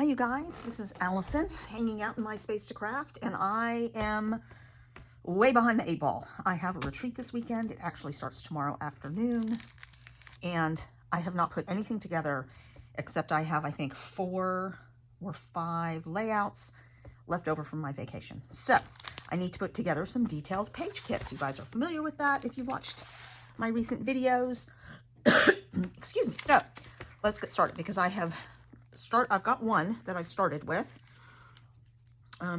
Hi you guys, this is Allison hanging out in my space to craft, and I am way behind the 8 ball. I have a retreat this weekend. It actually starts tomorrow afternoon, and I have not put anything together except I have, I think, 4 or 5 layouts left over from my vacation. So I need to put together some detailed page kits. You guys are familiar with that if you've watched my recent videos. Excuse me. So let's get started because I've got one that I've started with.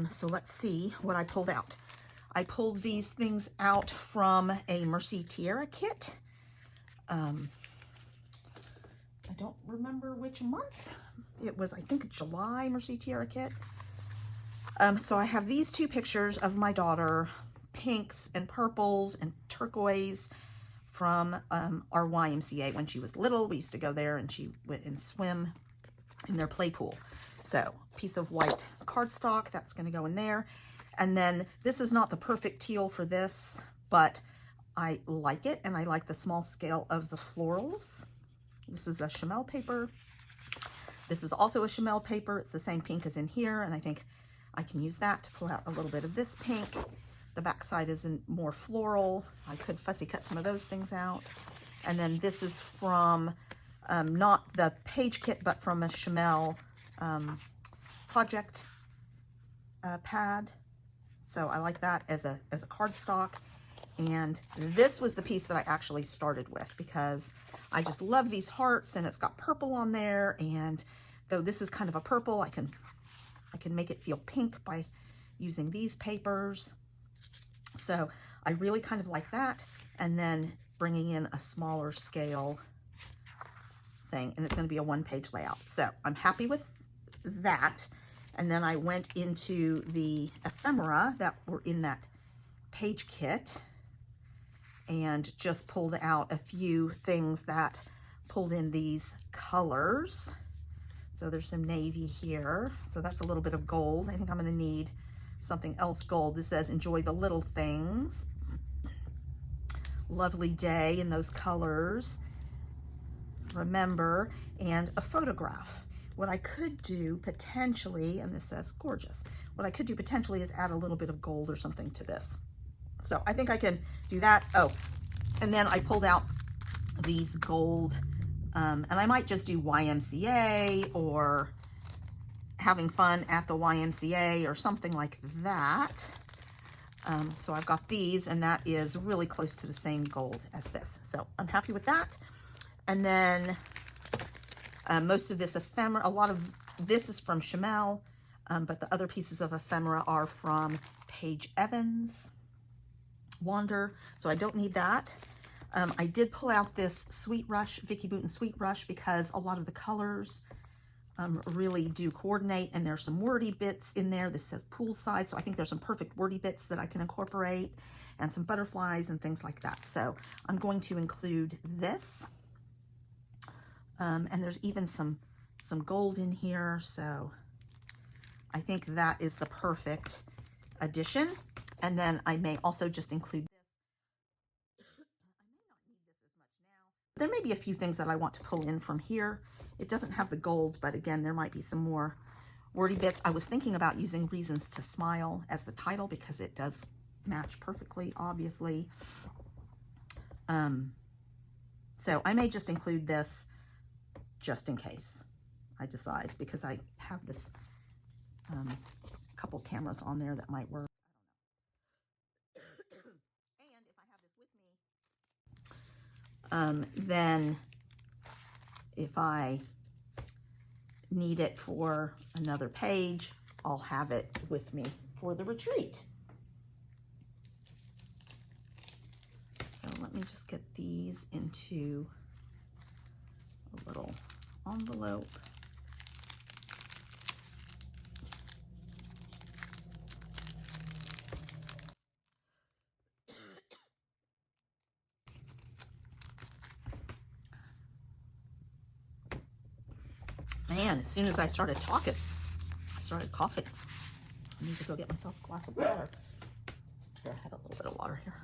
So let's see what I pulled out. I pulled these things out from a Mercy Tiara kit. I don't remember which month. It was, I think, July Mercy Tiara kit. So I have these 2 pictures of my daughter, pinks and purples and turquoise, from our YMCA when she was little. We used to go there and she went and swim in their play pool. So piece of white cardstock, that's going to go in there. And then this is not the perfect teal for this, but I like it, and I like the small scale of the florals. This is a Chamel paper. This is also a Chamel paper. It's the same pink as in here, and I think I can use that to pull out a little bit of this pink. The back side is more floral. I could fussy cut some of those things out. And then this is from not the page kit, but from a Chamel project pad. So I like that as a cardstock. And this was the piece that I actually started with because I just love these hearts, and it's got purple on there. And though this is kind of a purple, I can make it feel pink by using these papers. So I really kind of like that. And then bringing in a smaller scale thing, and it's going to be a 1-page layout. So I'm happy with that. And then I went into the ephemera that were in that page kit and just pulled out a few things that pulled in these colors. So there's some navy here. So that's a little bit of gold. I think I'm going to need something else gold. This says enjoy the little things. Lovely day in those colors. Remember, and a photograph. What I could do potentially, and this says gorgeous, what I could do potentially is add a little bit of gold or something to this. So I think I can do that. Oh, and then I pulled out these gold, and I might just do YMCA or having fun at the YMCA or something like that. So I've got these, and that is really close to the same gold as this. So I'm happy with that. And then most of this ephemera, a lot of this is from Chamel, but the other pieces of ephemera are from Paige Evans Wander, so I don't need that. I did pull out this Sweet Rush, Vicky Bouton Sweet Rush, because a lot of the colors really do coordinate, and there's some wordy bits in there. This says poolside, so I think there's some perfect wordy bits that I can incorporate, and some butterflies and things like that. So I'm going to include this. And there's even some gold in here, so I think that is the perfect addition. And then I may also just include this. I may not need this as much now. There may be a few things that I want to pull in from here. It doesn't have the gold, but again, there might be some more wordy bits. I was thinking about using Reasons to Smile as the title because it does match perfectly, obviously. So I may just include this just in case I decide, because I have this couple cameras on there that might work. And if I have this with me, then if I need it for another page, I'll have it with me for the retreat. So let me just get these into a little envelope. Man, as soon as I started talking, I started coughing. I need to go get myself a glass of water. Here, I have a little bit of water here.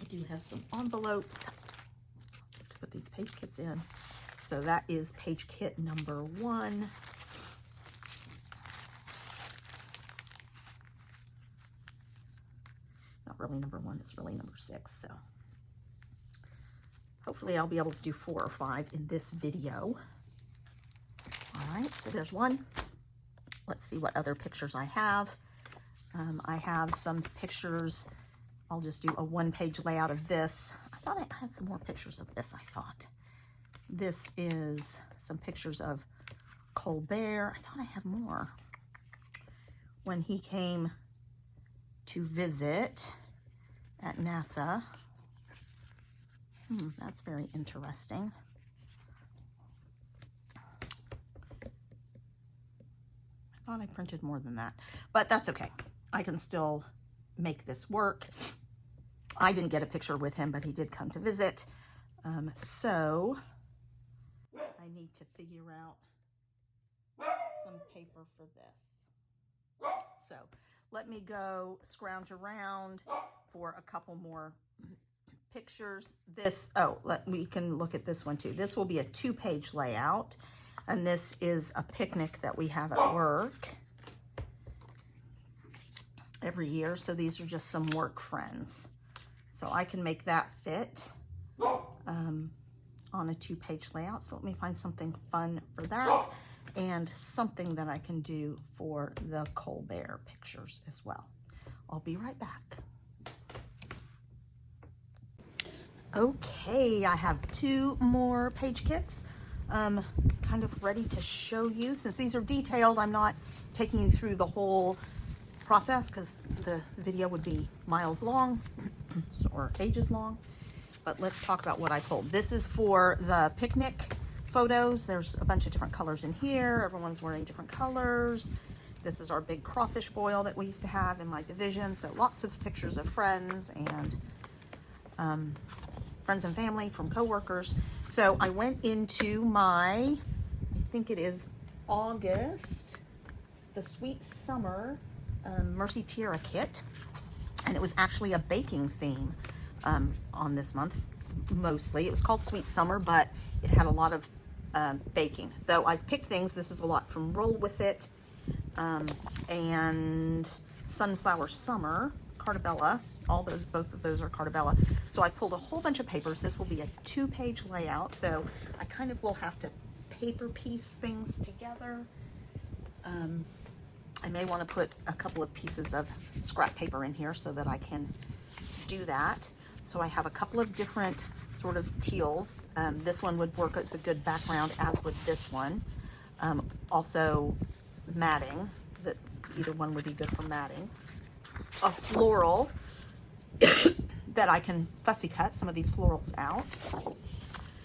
I do have some envelopes to put these page kits in. So that is page kit number 1. Not really number 1, it's really number 6. So hopefully I'll be able to do 4 or 5 in this video. All right, so there's one. Let's see what other pictures I have. I have some pictures. I'll just do a 1-page layout of this. I thought I had some more pictures of this, I thought. This is some pictures of Colbert. I thought I had more. When he came to visit at NASA. That's very interesting. I thought I printed more than that, but that's okay. I can still make this work. I didn't get a picture with him, but he did come to visit. So I need to figure out some paper for this. So let me go scrounge around for a couple more pictures. We can look at this one too. This will be a 2-page layout, and this is a picnic that we have at work every year. So these are just some work friends. So I can make that fit on a 2-page layout. So let me find something fun for that and something that I can do for the Colbert pictures as well. I'll be right back. Okay, I have 2 more page kits kind of ready to show you. Since these are detailed, I'm not taking you through the whole process because the video would be miles long or pages long. But let's talk about what I pulled. This is for the picnic photos. There's a bunch of different colors in here. Everyone's wearing different colors. This is our big crawfish boil that we used to have in my division. So lots of pictures of friends and friends and family from coworkers. So I went into my, I think it is August, the Sweet Summer Mercy Tiara kit. And it was actually a baking theme on this month, mostly. It was called Sweet Summer, but it had a lot of baking. Though I've picked things, this is a lot from Roll With It and Sunflower Summer, Cartabella. Both of those are Cartabella. So I pulled a whole bunch of papers. This will be a 2-page layout, so I kind of will have to paper piece things together. I may want to put a couple of pieces of scrap paper in here so that I can do that. So I have a couple of different sort of teals. This one would work as a good background, as would this one. Also matting, that either one would be good for matting. A floral that I can fussy cut some of these florals out.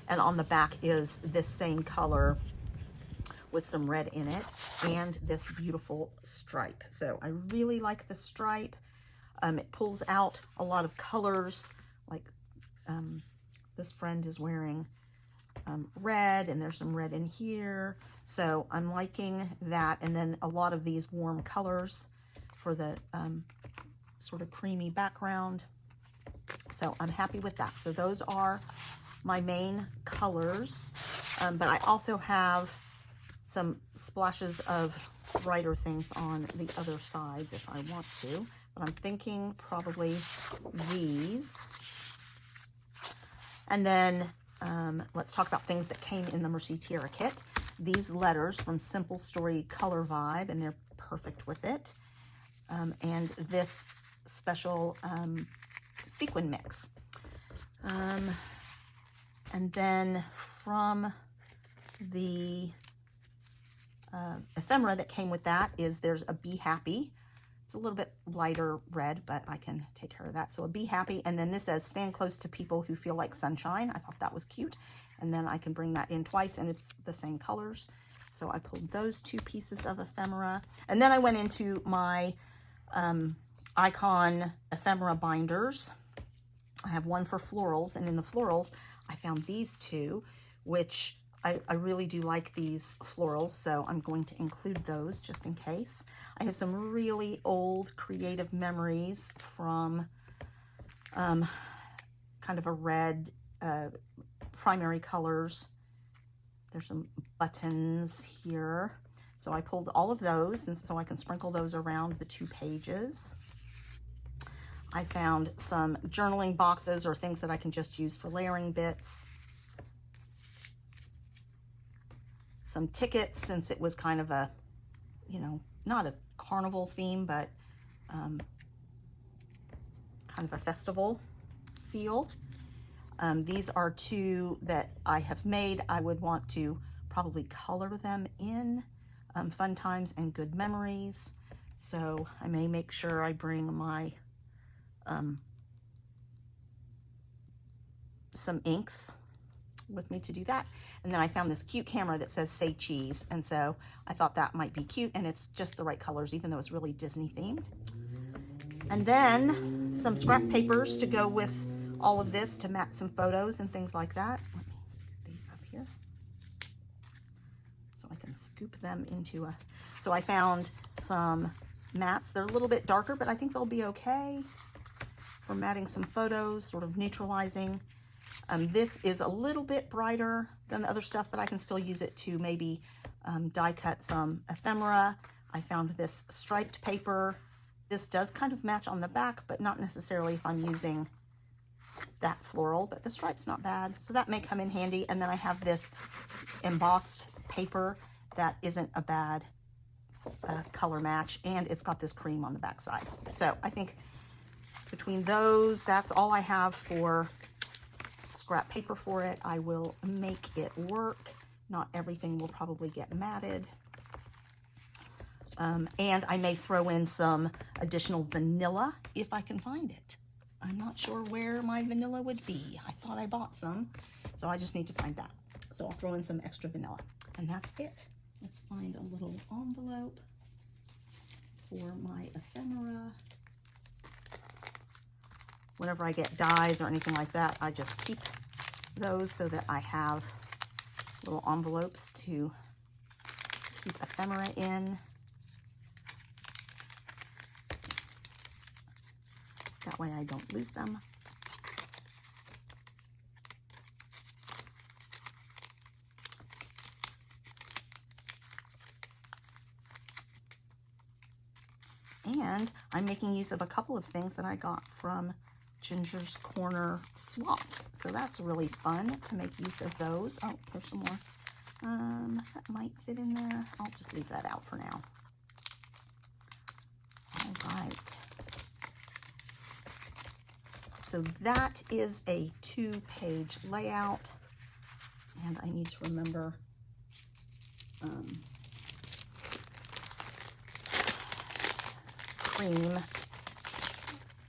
And on the back is this same color with some red in it and this beautiful stripe. So I really like the stripe. It pulls out a lot of colors, like this friend is wearing red, and there's some red in here. So I'm liking that. And then a lot of these warm colors for the sort of creamy background. So I'm happy with that. So those are my main colors. But I also have some splashes of brighter things on the other sides if I want to. But I'm thinking probably these. And then let's talk about things that came in the Mercy Tiara kit. These letters from Simple Story Color Vibe, and they're perfect with it. And this special sequin mix. And then from the ephemera that came with that there's a Be Happy. It's a little bit lighter red, but I can take care of that. So a Be Happy. And then this says, stand close to people who feel like sunshine. I thought that was cute. And then I can bring that in twice, and it's the same colors. So I pulled those 2 pieces of ephemera. And then I went into my Icon ephemera binders. I have one for florals, and in the florals, I found these 2, which I really do like these florals, so I'm going to include those just in case. I have some really old creative memories from kind of a red primary colors. There's some buttons here. So I pulled all of those, and so I can sprinkle those around the 2 pages. I found some journaling boxes or things that I can just use for layering bits. Some tickets, since it was kind of a, you know, not a carnival theme, but kind of a festival feel. These are 2 that I have made. I would want to probably color them in. Fun times and good memories. So I may make sure I bring my some inks with me to do that. And then I found this cute camera that says "Say Cheese," and so I thought that might be cute, and it's just the right colors, even though it's really Disney themed. And then some scrap papers to go with all of this to match some photos and things like that. Let me scoop these up here so I can scoop them into a... So I found some mats. They're a little bit darker, but I think they'll be okay for matting some photos, sort of neutralizing. This is a little bit brighter than the other stuff, but I can still use it to maybe die cut some ephemera. I found this striped paper. This does kind of match on the back, but not necessarily if I'm using that floral, but the stripe's not bad. So that may come in handy. And then I have this embossed paper that isn't a bad color match, and it's got this cream on the back side. So I think between those, that's all I have for scrap paper for it. I will make it work. Not everything will probably get matted. And I may throw in some additional vanilla if I can find it. I'm not sure where my vanilla would be. I thought I bought some, so I just need to find that. So I'll throw in some extra vanilla, and that's it. Let's find a little envelope for my ephemera. Whenever I get dies or anything like that, I just keep those so that I have little envelopes to keep ephemera in. That way I don't lose them. And I'm making use of a couple of things that I got from Ginger's Corner swaps. So that's really fun to make use of those. Oh, there's some more. That might fit in there. I'll just leave that out for now. All right. So that is a 2-page layout. And I need to remember cream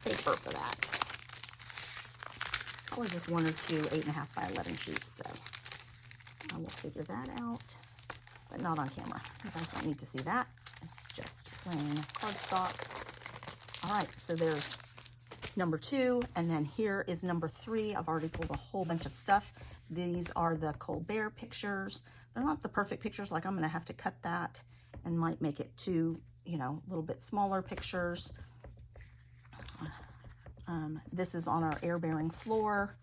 paper for that. Probably just 1 or 2 8.5 by 11 sheets, so I will figure that out, but not on camera. You guys don't need to see that. It's just plain cardstock. All right, so there's number 2, and then here is number 3. I've already pulled a whole bunch of stuff. These are the Colbert pictures. They're not the perfect pictures. Like, I'm gonna have to cut that and might make it 2, you know, a little bit smaller pictures. This is on our air-bearing floor.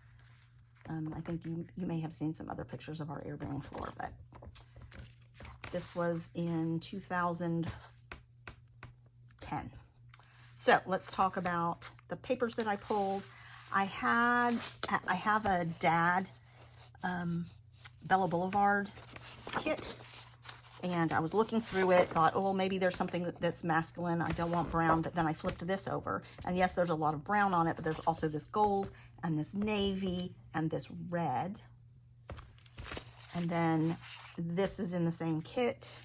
I think you may have seen some other pictures of our air-bearing floor, but this was in 2010. So let's talk about the papers that I pulled. I have a Dad Bella Boulevard kit, and I was looking through it, thought, oh, maybe there's something that's masculine. I don't want brown, but then I flipped this over, and yes, there's a lot of brown on it, but there's also this gold and this navy and this red. And then this is in the same kit.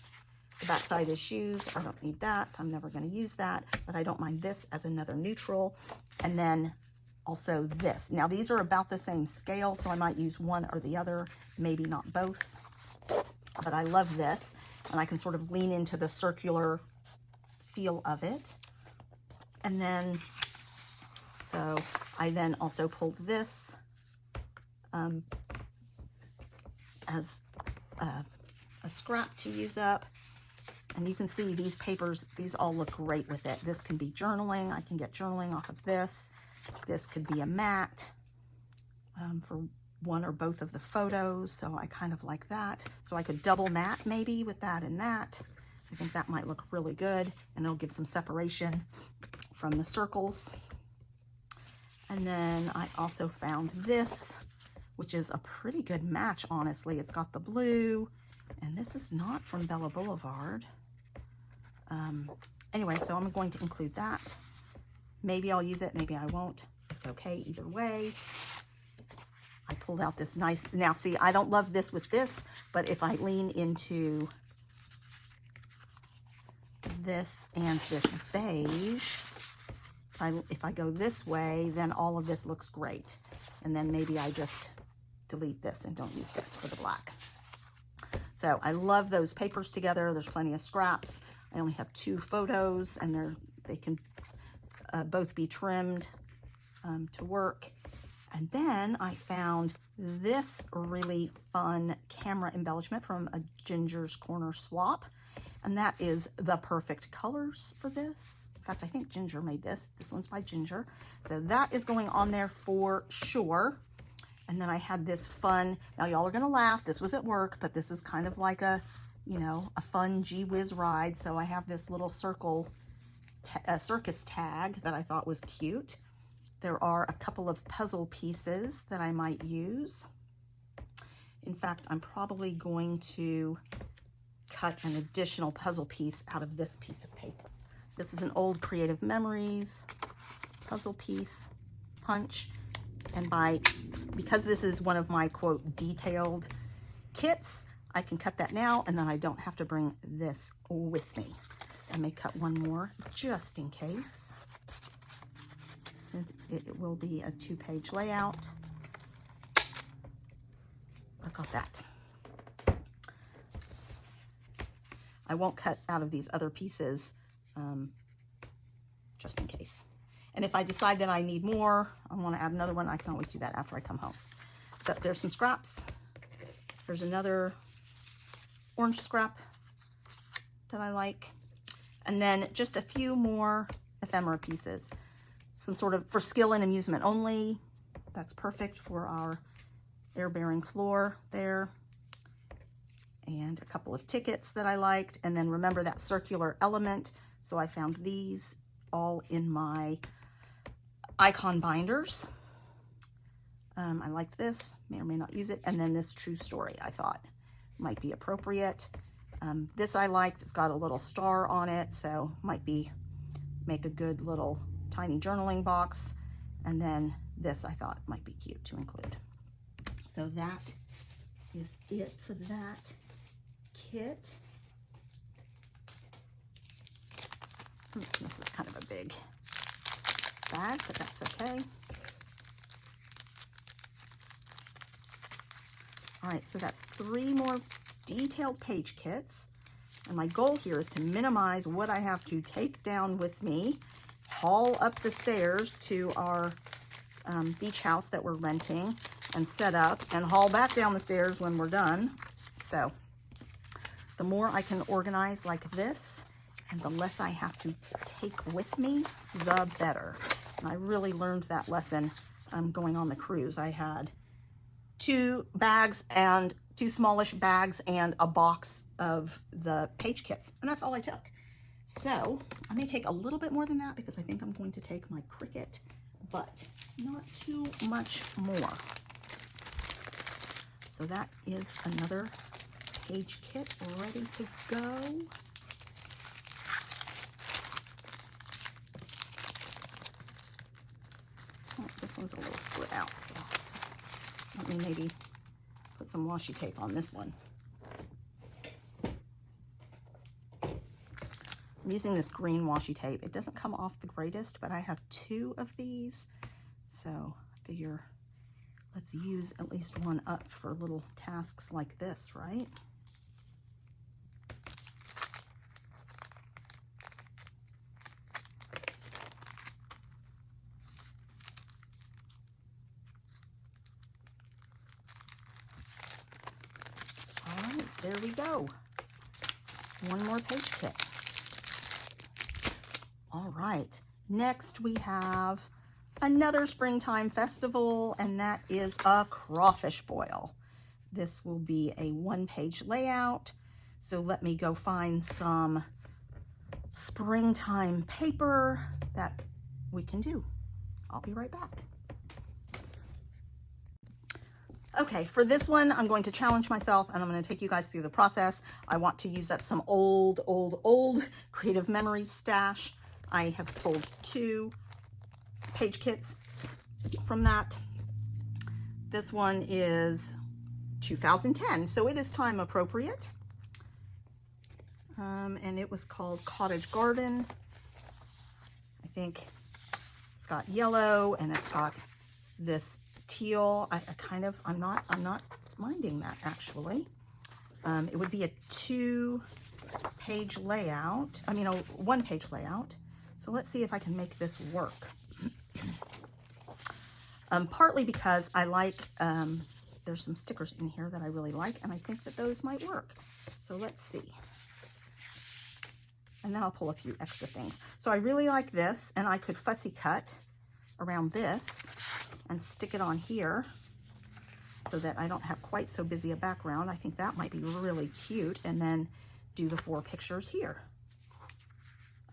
The back side is shoes. I don't need that. I'm never going to use that, but I don't mind this as another neutral. And then also this. Now, these are about the same scale, so I might use one or the other, maybe not both. But I love this, and I can sort of lean into the circular feel of it. And then, so I then also pulled this as a scrap to use up. And you can see these papers, these all look great with it. This can be journaling. I can get journaling off of this. This could be a mat for one or both of the photos, so I kind of like that. So I could double mat maybe with that and that. I think that might look really good, and it'll give some separation from the circles. And then I also found this, which is a pretty good match, honestly. It's got the blue, and this is not from Bella Boulevard. Anyway, so I'm going to include that. Maybe I'll use it, maybe I won't. It's okay either way. I pulled out this nice, now see, I don't love this with this, but if I lean into this and this beige, if I go this way, then all of this looks great. And then maybe I just delete this and don't use this for the black. So I love those papers together. There's plenty of scraps. I only have 2 photos, and they can both be trimmed to work. And then I found this really fun camera embellishment from a Ginger's Corner Swap, and that is the perfect colors for this. In fact, I think Ginger made this. This one's by Ginger. So that is going on there for sure. And then I had this fun, now y'all are gonna laugh, this was at work, but this is kind of like a, you know, a fun gee whiz ride. So I have this little circle circus tag that I thought was cute. There are a couple of puzzle pieces that I might use. In fact, I'm probably going to cut an additional puzzle piece out of this piece of paper. This is an old Creative Memories puzzle piece punch. And because this is one of my, quote, detailed kits, I can cut that now, and then I don't have to bring this with me. I may cut one more just in case, since it will be a 2-page layout. Look at that. I won't cut out of these other pieces just in case. And if I decide that I need more, I want to add another one, I can always do that after I come home. So there's some scraps. There's another orange scrap that I like. And then just a few more ephemera pieces. Some sort of, for skill and amusement only. That's perfect for our air-bearing floor there. And a couple of tickets that I liked. And then remember that circular element. So I found these all in my icon binders. I liked this, may or may not use it. And then this True Story I thought might be appropriate. This I liked, it's got a little star on it, so might make a good little tiny journaling box. And then this I thought might be cute to include. So that is it for that kit. This is kind of a big bag, but that's okay. All right, so that's 3 more detailed page kits. And my goal here is to minimize what I have to take down with me, haul up the stairs to our beach house that we're renting and set up, and haul back down the stairs when we're done. So the more I can organize like this, and the less I have to take with me, the better. And I really learned that lesson going on the cruise. I had 2 bags and 2 smallish bags and a box of the page kits, and that's all I took. So I may take a little bit more than that because I think I'm going to take my Cricut, but not too much more. So that is another page kit ready to go. Oh, this one's a little split out, so let me maybe put some washi tape on this one. I'm using this green washi tape. It doesn't come off the greatest, but I have 2 of these, so I figure let's use at least one up for little tasks like this, right? All right, there we go. One more page kit. All right, next we have another springtime festival, and that is a crawfish boil. This will be a one-page layout. So let me go find some springtime paper that we can do. I'll be right back. Okay, for this one, I'm going to challenge myself and I'm going to take you guys through the process. I want to use up some old Creative Memories stash. I have pulled 2 page kits from that. This one is 2010, so it is time appropriate. And it was called Cottage Garden. I think it's got yellow and it's got this teal. I'm not minding that actually. It would be a 2-page layout. I mean, a 1-page layout. So let's see if I can make this work. Partly because I like, there's some stickers in here that I really like, and I think that those might work. So let's see. And then I'll pull a few extra things. So I really like this, and I could fussy cut around this and stick it on here so that I don't have quite so busy a background. I think that might be really cute, and then do the 4 pictures here.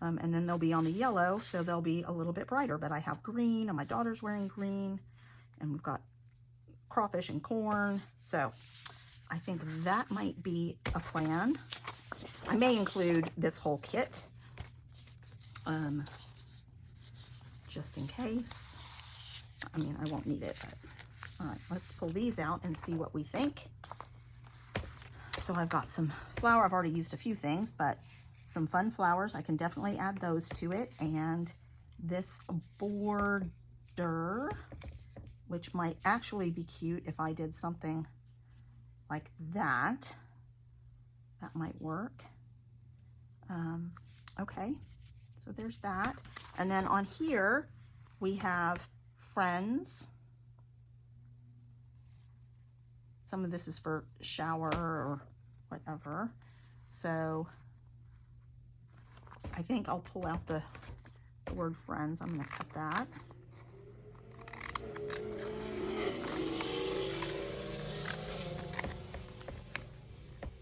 And then they'll be on the yellow, so they'll be a little bit brighter, but I have green, and my daughter's wearing green, and we've got crawfish and corn. So I think that might be a plan. I may include this whole kit, just in case. I mean, I won't need it, but all right, let's pull these out and see what we think. So I've got some flour. I've already used a few things, but some fun flowers. I can definitely add those to it. And this border, which might actually be cute if I did something like that. That might work. Okay, so there's that. And then on here, we have friends. Some of this is for shower or whatever. So I think I'll pull out the word friends. I'm gonna cut that.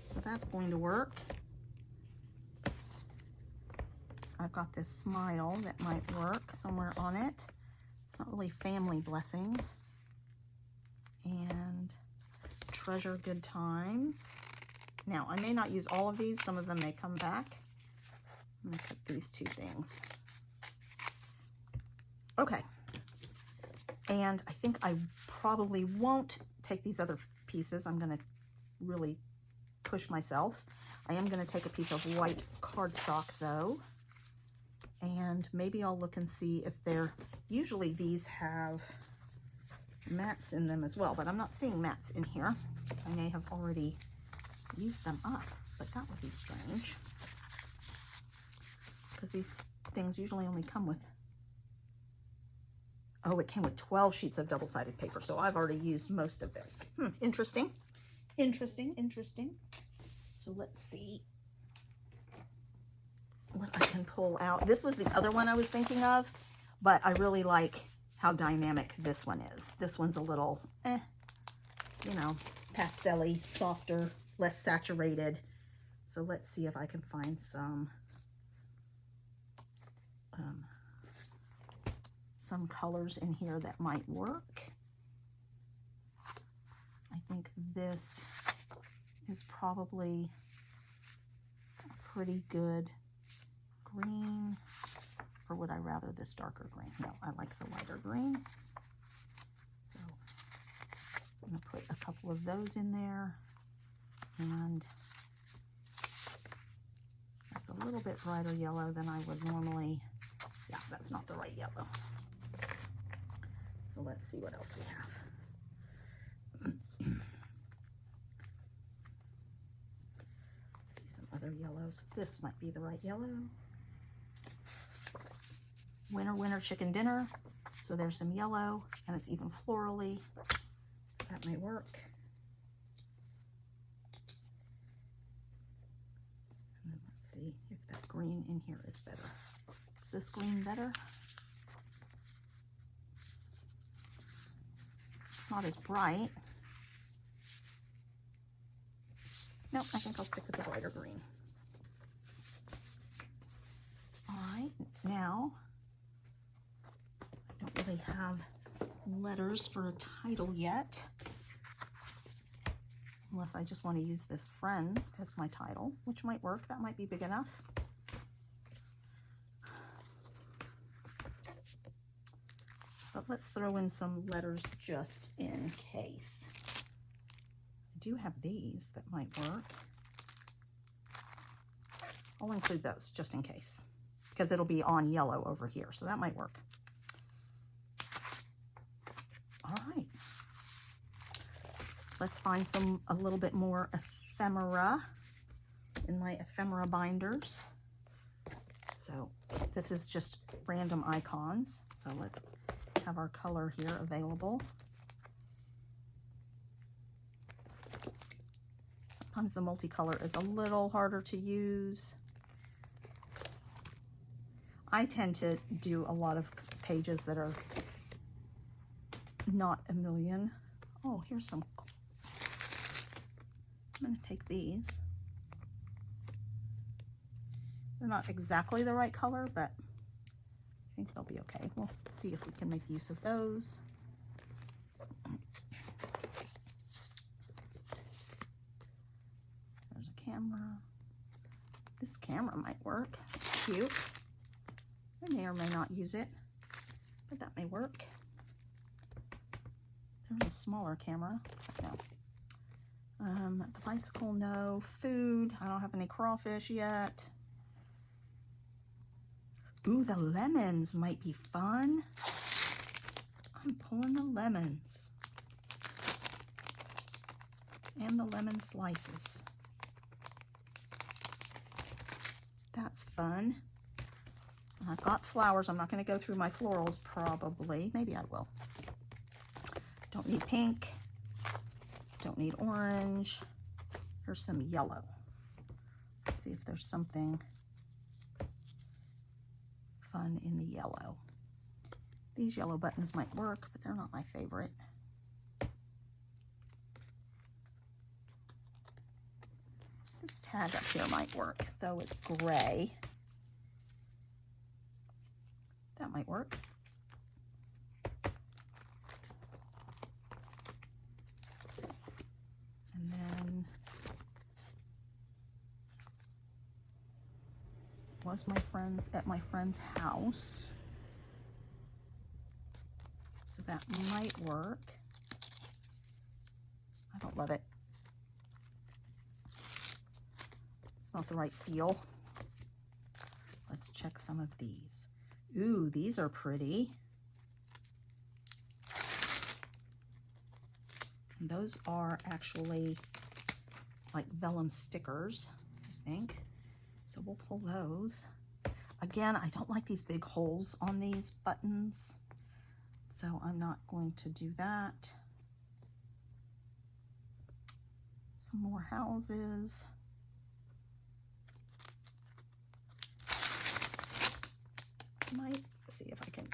So that's going to work. I've got this smile that might work somewhere on it. It's not really family blessings. And treasure good times. Now, I may not use all of these. Some of them may come back. I'm gonna cut these 2 things. Okay. And I think I probably won't take these other pieces. I'm gonna really push myself. I am gonna take a piece of white cardstock though. And maybe I'll look and see if they're, usually these have mats in them as well, but I'm not seeing mats in here. I may have already used them up, but that would be strange. Because these things usually only come with, oh, it came with 12 sheets of double-sided paper, so I've already used most of this. Interesting. Interesting. So let's see what I can pull out. This was the other one I was thinking of, but I really like how dynamic this one is. This one's a little, you know, pastel-y, softer, less saturated. So let's see if I can find some colors in here that might work. I think this is probably a pretty good green, or would I rather this darker green? No, I like the lighter green. So I'm gonna put a couple of those in there, and that's a little bit brighter yellow than I would normally. Yeah, that's not the right yellow. So let's see what else we have. See some other yellows. This might be the right yellow. Winter chicken dinner. So there's some yellow, and it's even florally, so that may work. And then let's see if that green in here is better. Is this green better? It's not as bright. Nope, I think I'll stick with the brighter green. All right, now I don't really have letters for a title yet, unless I just want to use this Friends as my title, which might work. That might be big enough. But let's throw in some letters just in case. I do have these that might work. I'll include those just in case, because it'll be on yellow over here, so that might work. All right. Let's find a little bit more ephemera in my ephemera binders. So this is just random icons. So let's have our color here available. Sometimes the multicolor is a little harder to use. I tend to do a lot of pages that are not a million. Oh, here's some. I'm going to take these. They're not exactly the right color, but I think they'll be okay. We'll see if we can make use of those. There's a camera. This camera might work. It's cute. I may or may not use it, but that may work. There's a smaller camera. No. The bicycle, no. Food, I don't have any crawfish yet. Ooh, the lemons might be fun. I'm pulling the lemons. And the lemon slices. That's fun. I've got flowers. I'm not going to go through my florals probably. Maybe I will. Don't need pink. Don't need orange. Here's some yellow. Let's see if there's something fun in the yellow. These yellow buttons might work, but they're not my favorite. This tag up here might work, though it's gray. That might work. And then was my friends at my friend's house. So that might work. I don't love it. It's not the right feel. Let's check some of these. Ooh, these are pretty. And those are actually like vellum stickers, I think. So we'll pull those. Again, I don't like these big holes on these buttons, so I'm not going to do that. Some more houses. Might see if I can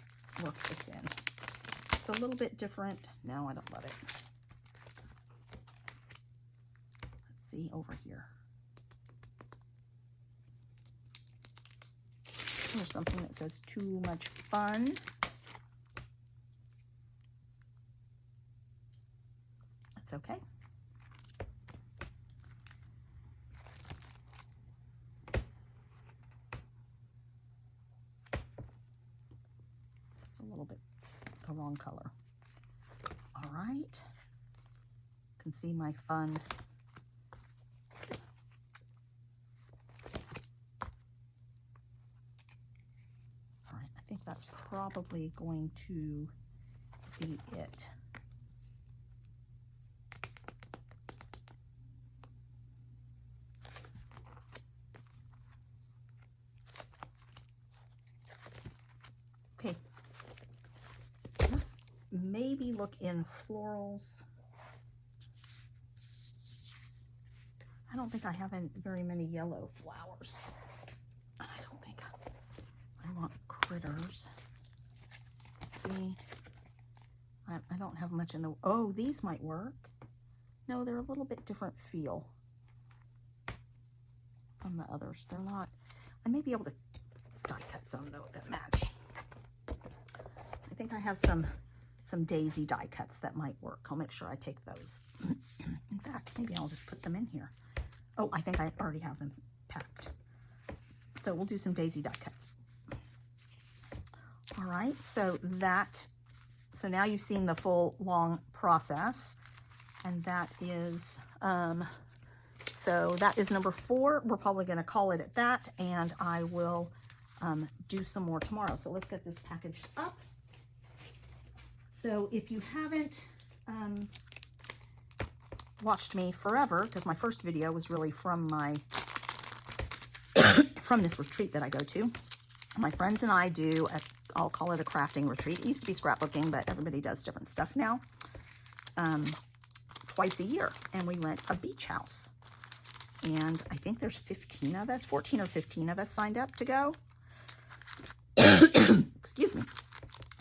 work this in. It's a little bit different. No, I don't love it. Let's see over here. There's something that says too much fun. That's okay. It's a little bit the wrong color. All right. You can see my fun. That's probably going to be it. Okay, let's maybe look in florals. I don't think I have very many yellow flowers. I don't think I want critters. See, I don't have much in the, oh, these might work. No, they're a little bit different feel from the others. They're not, I may be able to die cut some though that match. I think I have some daisy die cuts that might work. I'll make sure I take those. In fact, maybe I'll just put them in here. Oh, I think I already have them packed. So we'll do some daisy die cuts. All right, so now you've seen the full long process, and that is, so that is number 4. We're probably gonna call it at that, and I will do some more tomorrow. So let's get this packaged up. So if you haven't watched me forever, because my first video was really from my, from this retreat that I go to, my friends and I do, I'll call it a crafting retreat. It used to be scrapbooking, but everybody does different stuff now. Twice a year, and we rent a beach house. And I think there's 15 of us, 14 or 15 of us signed up to go. Excuse me.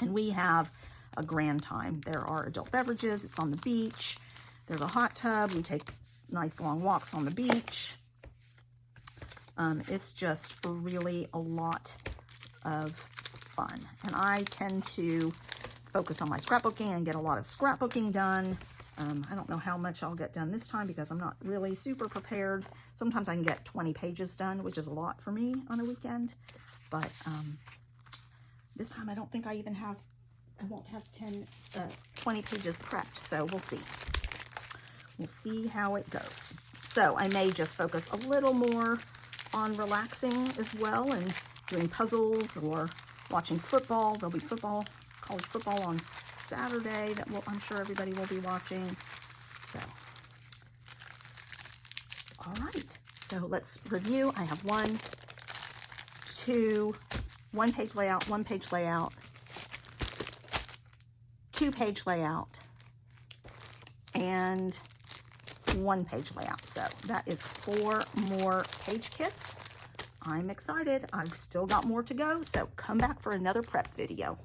And we have a grand time. There are adult beverages. It's on the beach. There's a hot tub. We take nice long walks on the beach. It's just really a lot of fun. And I tend to focus on my scrapbooking and get a lot of scrapbooking done. I don't know how much I'll get done this time because I'm not really super prepared. Sometimes I can get 20 pages done, which is a lot for me on a weekend. But this time I don't think I won't have 20 pages prepped. So we'll see. We'll see how it goes. So I may just focus a little more on relaxing as well and doing puzzles or watching football. There'll be football, college football on Saturday that I'm sure everybody will be watching. So, all right. So let's review. I have 1 page layout, 1 page layout, 2 page layout, and 1 page layout. So that is 4 more page kits. I'm excited. I've still got more to go, so come back for another prep video.